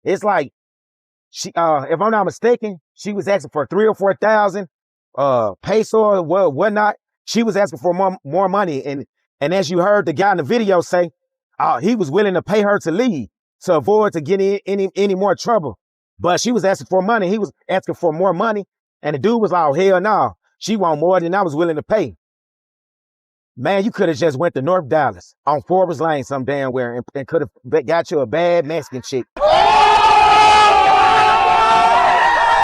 It's like she, if I'm not mistaken, she was asking for 3 or 4,000 peso or whatnot. She was asking for more money, and as you heard the guy in the video say, he was willing to pay her to leave to avoid to get any more trouble. But she was asking for money. He was asking for more money, and the dude was like, oh, hell no, she want more than I was willing to pay. Man, you could have just went to North Dallas on Forbes Lane some damn where and could have got you a bad Mexican chick.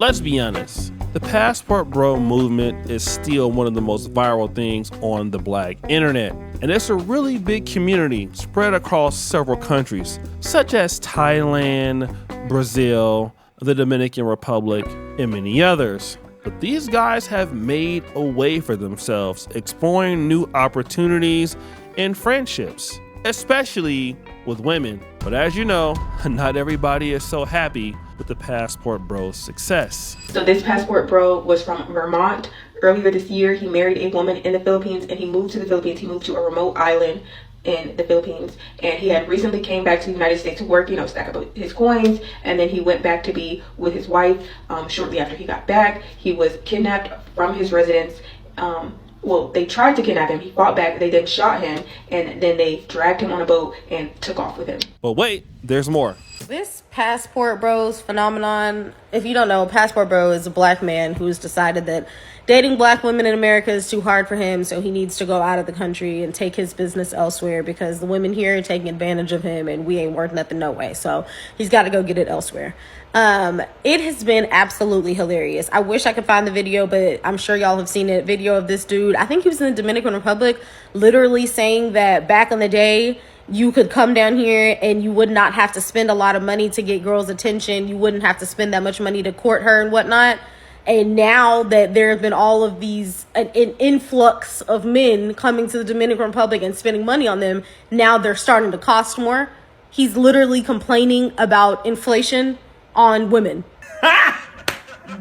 Let's be honest, the Passport Bro movement is still one of the most viral things on the black internet. And it's a really big community spread across several countries, such as Thailand, Brazil, the Dominican Republic, and many others. But these guys have made a way for themselves, exploring new opportunities and friendships, especially with women. But as you know, not everybody is so happy with the Passport Bro's success. So this Passport Bro was from Vermont. Earlier this year, he married a woman in the Philippines, and he moved to the Philippines. He moved to a remote island in the Philippines, and he had recently came back to the United States to work, stack up his coins, and then he went back to be with his wife. Shortly after he got back, he was kidnapped from his residence. Well, they tried to kidnap him. He fought back. They then shot him, and then they dragged him on a boat and took off with him. But wait, there's more. This Passport Bros phenomenon, if you don't know, Passport Bro is a black man who's decided that dating black women in America is too hard for him, so he needs to go out of the country and take his business elsewhere because the women here are taking advantage of him and we ain't worth nothing no way. So he's got to go get it elsewhere. It has been absolutely hilarious. I wish I could find the video, but I'm sure y'all have seen it. Video of this dude, I think he was in the Dominican Republic, literally saying that back in the day, you could come down here and you would not have to spend a lot of money to get girls' attention. You wouldn't have to spend that much money to court her and whatnot. And now that there have been all of these, an influx of men coming to the Dominican Republic and spending money on them, now they're starting to cost more. He's literally complaining about inflation on women.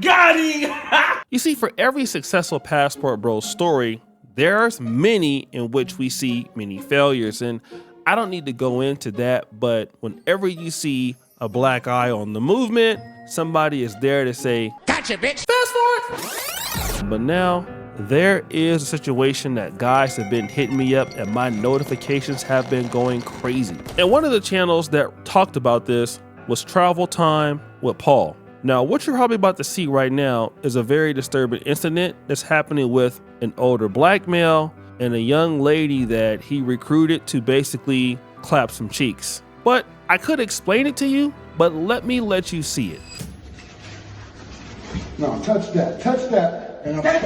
Got him! You see, for every successful Passport Bro story, there's many in which we see many failures. And I don't need to go into that, but whenever you see a black eye on the movement, somebody is there to say, gotcha, bitch, fast forward. But now there is a situation that guys have been hitting me up and my notifications have been going crazy. And one of the channels that talked about this was Travel Time with Paul. Now, what you're probably about to see right now is a very disturbing incident that's happening with an older black male and a young lady that he recruited to basically clap some cheeks. But I could explain it to you, but let me let you see it. No, touch that, touch that. And she bought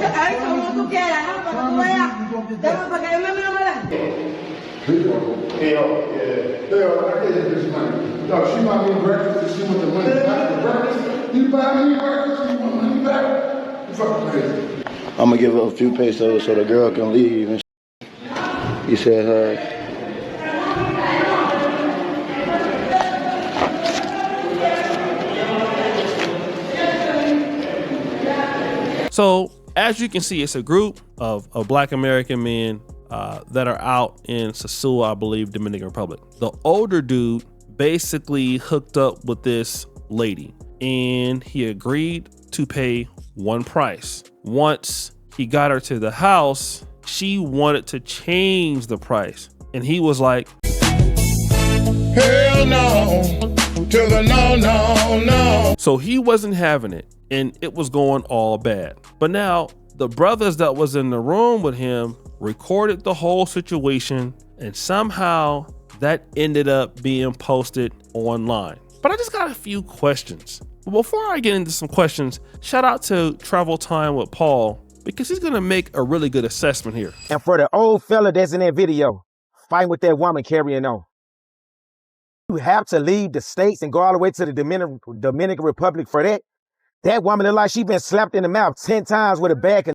me breakfast and she want the money back for breakfast. You buy me breakfast, you want money back? You fucking crazy. I'm gonna give her a few pesos so the girl can leave and he said, So as you can see, it's a group of black American men that are out in Sosúa, I believe, Dominican Republic. The older dude basically hooked up with this lady and he agreed to pay one price. Once he got her to the house, she wanted to change the price. And he was like, hell no, to the no, no, no. So he wasn't having it and it was going all bad. But now the brothers that was in the room with him recorded the whole situation and somehow that ended up being posted online. But I just got a few questions. But before I get into some questions, shout out to Travel Time with Paul because he's gonna make a really good assessment here. And for the old fella that's in that video, fighting with that woman carrying on, you have to leave the States and go all the way to the Dominican Republic for that. That woman looked like she been slapped in the mouth 10 times with a bag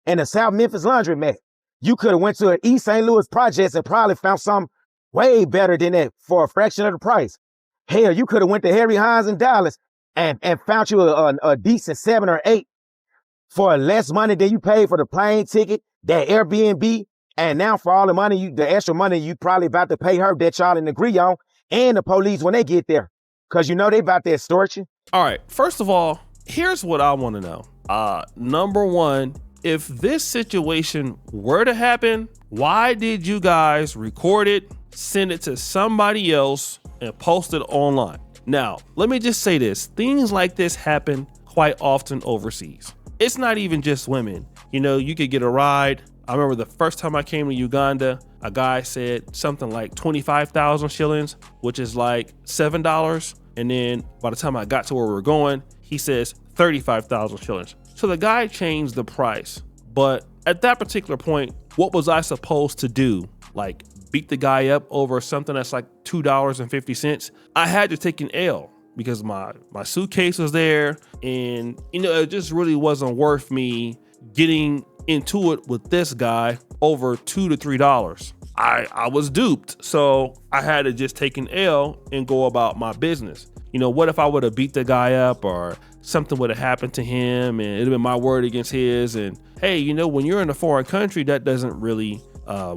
in the South Memphis laundromat. You could have went to an East St. Louis projects and probably found something way better than that for a fraction of the price. Hell, you could have went to Harry Hines in Dallas and found you a decent 7 or 8 for less money than you paid for the plane ticket, that Airbnb, and now for all the money, the extra money you probably about to pay her that y'all didn't agree on, and the police when they get there. Cause you know they about the extortion. All right, first of all, here's what I want to know. Number one, if this situation were to happen, why did you guys record it, send it to somebody else, and post it online? Now, let me just say this. Things like this happen quite often overseas. It's not even just women. You know, you could get a ride. I remember the first time I came to Uganda, a guy said something like 25,000 shillings, which is like $7. And then by the time I got to where we were going, he says 35,000 shillings. So the guy changed the price. But at that particular point, what was I supposed to do? Like beat the guy up over something that's like $2.50? I had to take an L because my suitcase was there, and you know, it just really wasn't worth me getting into it with this guy over $2 to $3. I was duped, so I had to just take an L and go about my business. You know, what if I would have beat the guy up or something would have happened to him and it'd have been my word against his? And hey, you know, when you're in a foreign country, that doesn't really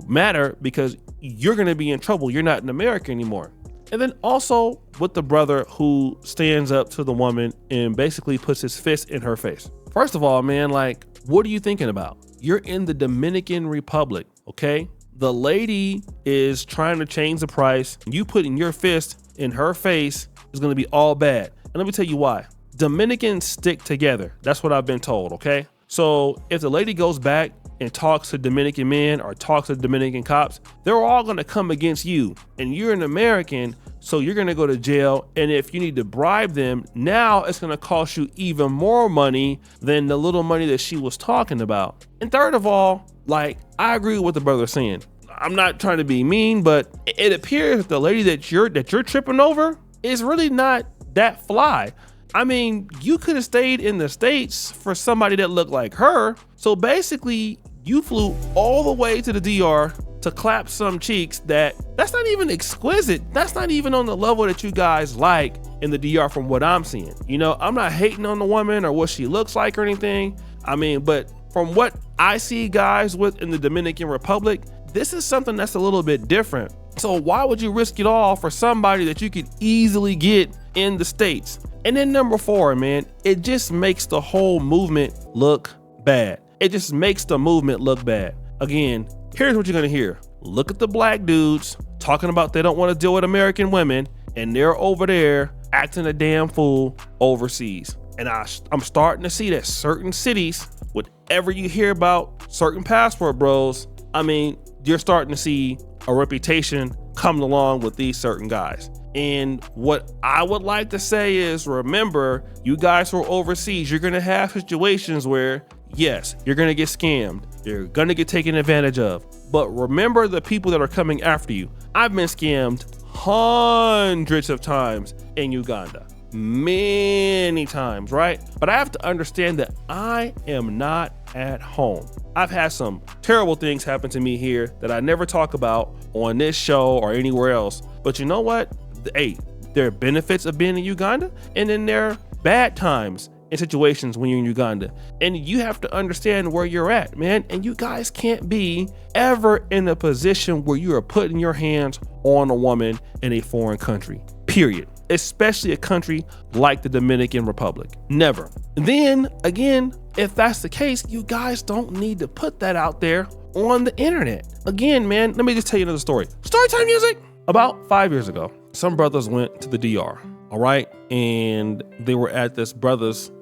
matter because you're gonna be in trouble. You're not in America anymore. And then also with the brother who stands up to the woman and basically puts his fist in her face. First of all, man, like, what are you thinking about? You're in the Dominican Republic, okay? The lady is trying to change the price. You putting your fist in her face is gonna be all bad. And let me tell you why. Dominicans stick together. That's what I've been told, okay? So if the lady goes back and talks to Dominican men or talks to Dominican cops, they're all gonna come against you. And you're an American, so you're gonna go to jail. And if you need to bribe them, now it's gonna cost you even more money than the little money that she was talking about. And third of all, like, I agree with what the brother's saying. I'm not trying to be mean, but it appears that the lady that you're tripping over is really not that fly. I mean, you could have stayed in the States for somebody that looked like her. So basically, you flew all the way to the DR to clap some cheeks that's not even exquisite. That's not even on the level that you guys like in the DR from what I'm seeing. You know, I'm not hating on the woman or what she looks like or anything. I mean, but from what I see guys with in the Dominican Republic, this is something that's a little bit different. So why would you risk it all for somebody that you could easily get in the States? And then number 4, man, it just makes the whole movement look bad. It just makes the movement look bad. Again, here's what you're gonna hear. Look at the black dudes talking about they don't want to deal with American women, and they're over there acting a damn fool overseas. And I'm starting to see that certain cities, whatever you hear about certain passport bros, I mean, you're starting to see a reputation coming along with these certain guys. And what I would like to say is, remember, you guys who are overseas, you're gonna have situations where, yes, you're gonna get scammed. You're gonna get taken advantage of. But remember the people that are coming after you. I've been scammed hundreds of times in Uganda. Many times, right? But I have to understand that I am not at home. I've had some terrible things happen to me here that I never talk about on this show or anywhere else. But you know what? Hey, there are benefits of being in Uganda, and then there are bad times in situations when you're in Uganda. And you have to understand where you're at, man. And you guys can't be ever in a position where you are putting your hands on a woman in a foreign country, period. Especially a country like the Dominican Republic. Never. And then again, if that's the case, you guys don't need to put that out there on the internet. Again, man, let me just tell you another story. Storytime music. About 5 years ago, some brothers went to the DR, all right? And they were at this brother's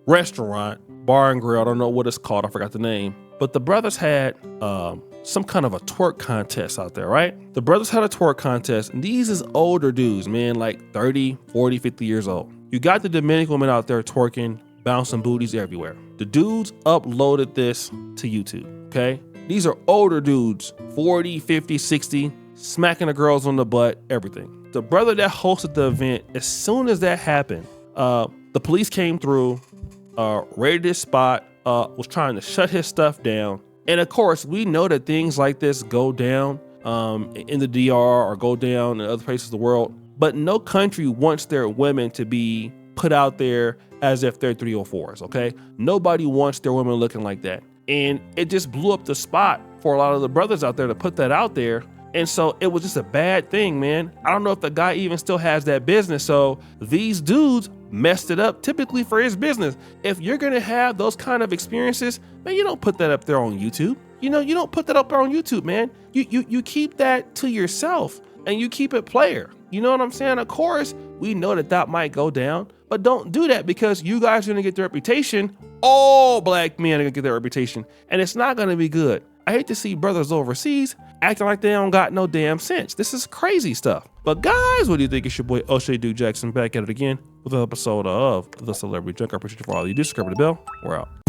restaurant, bar and grill. I don't know what it's called. I forgot the name. But the brothers had some kind of a twerk contest out there, right? The brothers had a twerk contest. And these is older dudes, man, like 30, 40, 50 years old. You got the Dominican women out there twerking, bouncing booties everywhere. The dudes uploaded this to YouTube, okay? These are older dudes, 40, 50, 60, smacking the girls on the butt, everything. The brother that hosted the event, as soon as that happened, the police came through, raided his spot, was trying to shut his stuff down. And of course, we know that things like this go down in the DR or go down in other places of the world, but no country wants their women to be put out there as if they're 304s, okay? Nobody wants their women looking like that. And it just blew up the spot for a lot of the brothers out there to put that out there. And so it was just a bad thing, man. I don't know if the guy even still has that business. So these dudes messed it up typically for his business. If you're gonna have those kind of experiences, man, you don't put that up there on YouTube. You don't put that up there on YouTube, man. You keep that to yourself and you keep it player. You know what I'm saying? Of course, we know that might go down, but don't do that because you guys are gonna get the reputation. All black men are gonna get their reputation and it's not gonna be good. I hate to see brothers overseas acting like they don't got no damn sense. This is crazy stuff. But guys, what do you think? It's your boy O'Shea Duke Jackson back at it again with an episode of The Celebrity Junk. I appreciate you for all you do. Subscribe to the bell. We're out.